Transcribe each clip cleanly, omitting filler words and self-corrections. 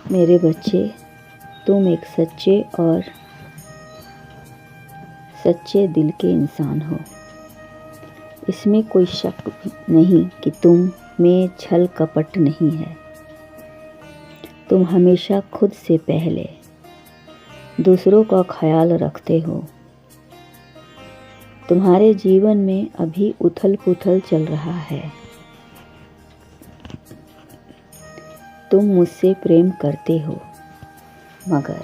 मेरे बच्चे, तुम एक सच्चे दिल के इंसान हो। इसमें कोई शक नहीं कि तुम में छल कपट नहीं है। तुम हमेशा खुद से पहले दूसरों का ख्याल रखते हो। तुम्हारे जीवन में अभी उथल पुथल चल रहा है। तुम मुझसे प्रेम करते हो, मगर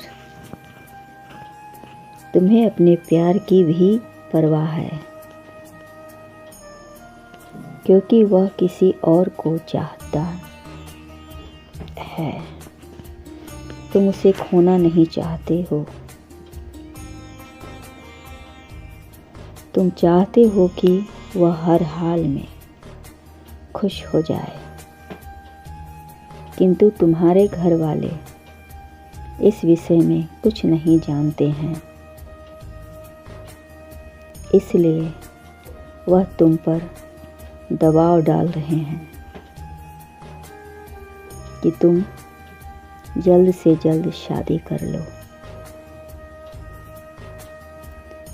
तुम्हें अपने प्यार की भी परवाह है, क्योंकि वह किसी और को चाहता है। तुम उसे खोना नहीं चाहते हो। तुम चाहते हो कि वह हर हाल में खुश हो जाए, किंतु तुम्हारे घर वाले इस विषय में कुछ नहीं जानते हैं। इसलिए वह तुम पर दबाव डाल रहे हैं कि तुम जल्द से जल्द शादी कर लो,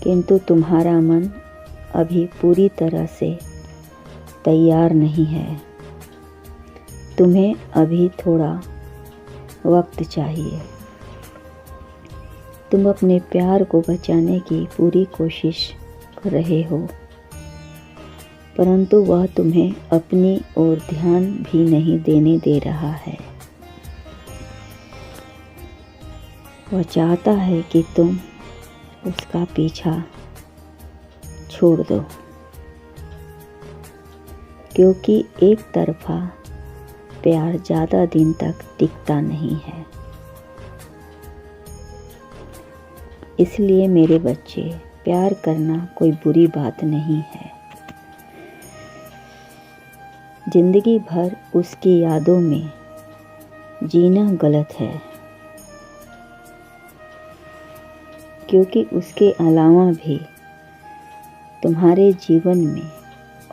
किंतु तुम्हारा मन अभी पूरी तरह से तैयार नहीं है। तुम्हें अभी थोड़ा वक्त चाहिए। तुम अपने प्यार को बचाने की पूरी कोशिश कर रहे हो, परंतु वह तुम्हें अपनी ओर ध्यान भी नहीं देने दे रहा है। वह चाहता है कि तुम उसका पीछा छोड़ दो, क्योंकि एक तरफा प्यार ज़्यादा दिन तक टिकता नहीं है। इसलिए मेरे बच्चे, प्यार करना कोई बुरी बात नहीं है। जिंदगी भर उसकी यादों में जीना गलत है, क्योंकि उसके अलावा भी तुम्हारे जीवन में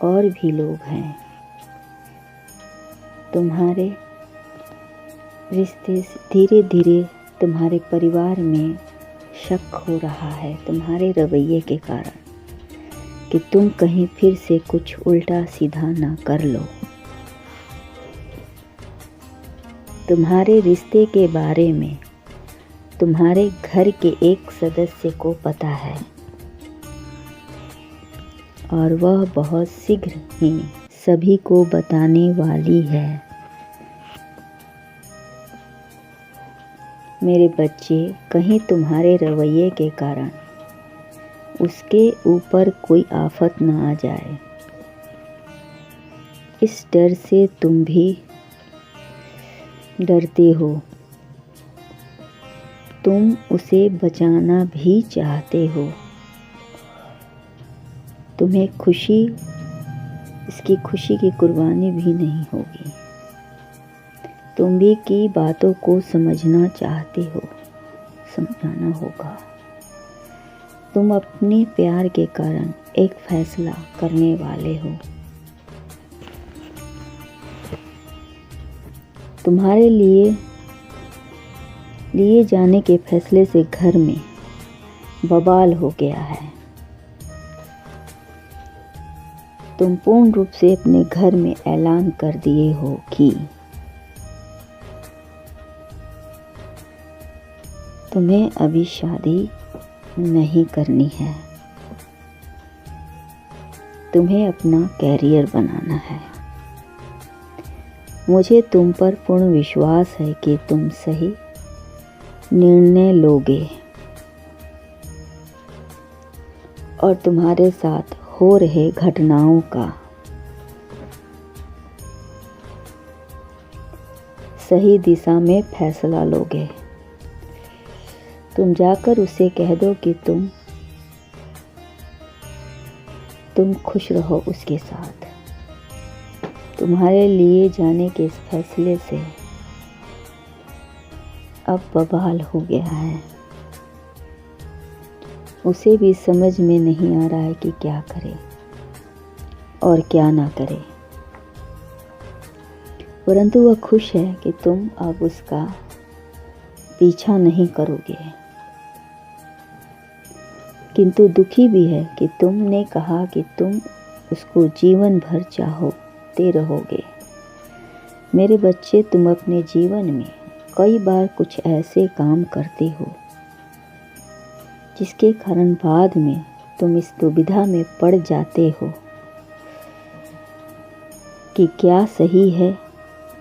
और भी लोग हैं। तुम्हारे रिश्ते से धीरे धीरे तुम्हारे परिवार में शक हो रहा है तुम्हारे रवैये के कारण, कि तुम कहीं फिर से कुछ उल्टा सीधा ना कर लो। तुम्हारे रिश्ते के बारे में तुम्हारे घर के एक सदस्य को पता है, और वह बहुत शीघ्र ही सभी को बताने वाली है। मेरे बच्चे, कहीं तुम्हारे रवैये के कारण उसके ऊपर कोई आफत न आ जाए, इस डर से तुम भी डरते हो। तुम उसे बचाना भी चाहते हो। तुम्हें इसकी खुशी की कुर्बानी भी नहीं होगी। तुम भी की बातों को समझना चाहते हो, समझाना होगा। तुम अपने प्यार के कारण एक फैसला करने वाले हो। तुम्हारे लिए जाने के फैसले से घर में बवाल हो गया है। तुम पूर्ण रूप से अपने घर में ऐलान कर दिए हो कि तुम्हें अभी शादी नहीं करनी है। तुम्हें अपना कैरियर बनाना है। मुझे तुम पर पूर्ण विश्वास है कि तुम सही निर्णय लोगे, और तुम्हारे साथ हो रहे घटनाओं का सही दिशा में फैसला लोगे। तुम जाकर उसे कह दो कि तुम खुश रहो उसके साथ। तुम्हारे लिए जाने के इस फैसले से अब बवाल हो गया है। उसे भी समझ में नहीं आ रहा है कि क्या करे और क्या ना करे, परंतु वह खुश है कि तुम अब उसका पीछा नहीं करोगे, किंतु दुखी भी है कि तुमने कहा कि तुम उसको जीवन भर चाहते रहोगे। मेरे बच्चे, तुम अपने जीवन में कई बार कुछ ऐसे काम करते हो जिसके कारण बाद में तुम इस दुविधा में पड़ जाते हो कि क्या सही है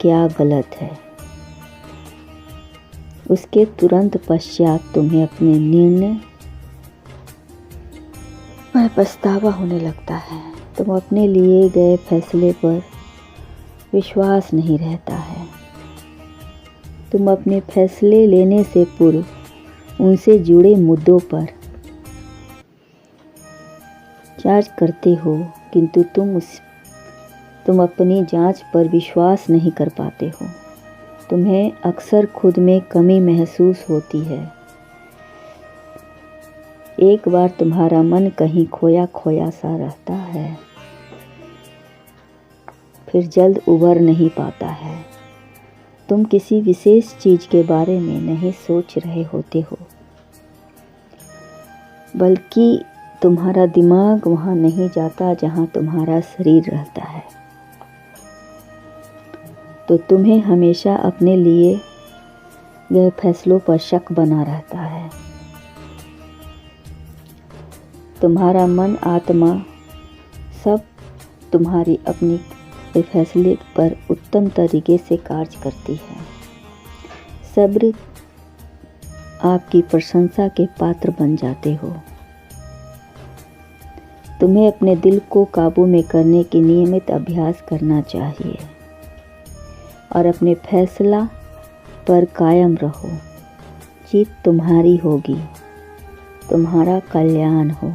क्या गलत है। उसके तुरंत पश्चात तुम्हें अपने निर्णय पर पछतावा होने लगता है। तुम अपने लिए गए फैसले पर विश्वास नहीं रहता है। तुम अपने फैसले लेने से पूर्व उनसे जुड़े मुद्दों पर जांच करते हो, किंतु तुम अपनी जांच पर विश्वास नहीं कर पाते हो। तुम्हें अक्सर खुद में कमी महसूस होती है। एक बार तुम्हारा मन कहीं खोया खोया सा रहता है, फिर जल्द उबर नहीं पाता है। तुम किसी विशेष चीज के बारे में नहीं सोच रहे होते हो, बल्कि तुम्हारा दिमाग वहाँ नहीं जाता जहाँ तुम्हारा शरीर रहता है। तो तुम्हें हमेशा अपने लिए गए फैसलों पर शक बना रहता है। तुम्हारा मन आत्मा सब तुम्हारी अपनी फैसले पर उत्तम तरीके से कार्य करती है। सब्र आपकी प्रशंसा के पात्र बन जाते हो। तुम्हें अपने दिल को काबू में करने की नियमित अभ्यास करना चाहिए और अपने फैसला पर कायम रहो। जीत तुम्हारी होगी, तुम्हारा कल्याण हो।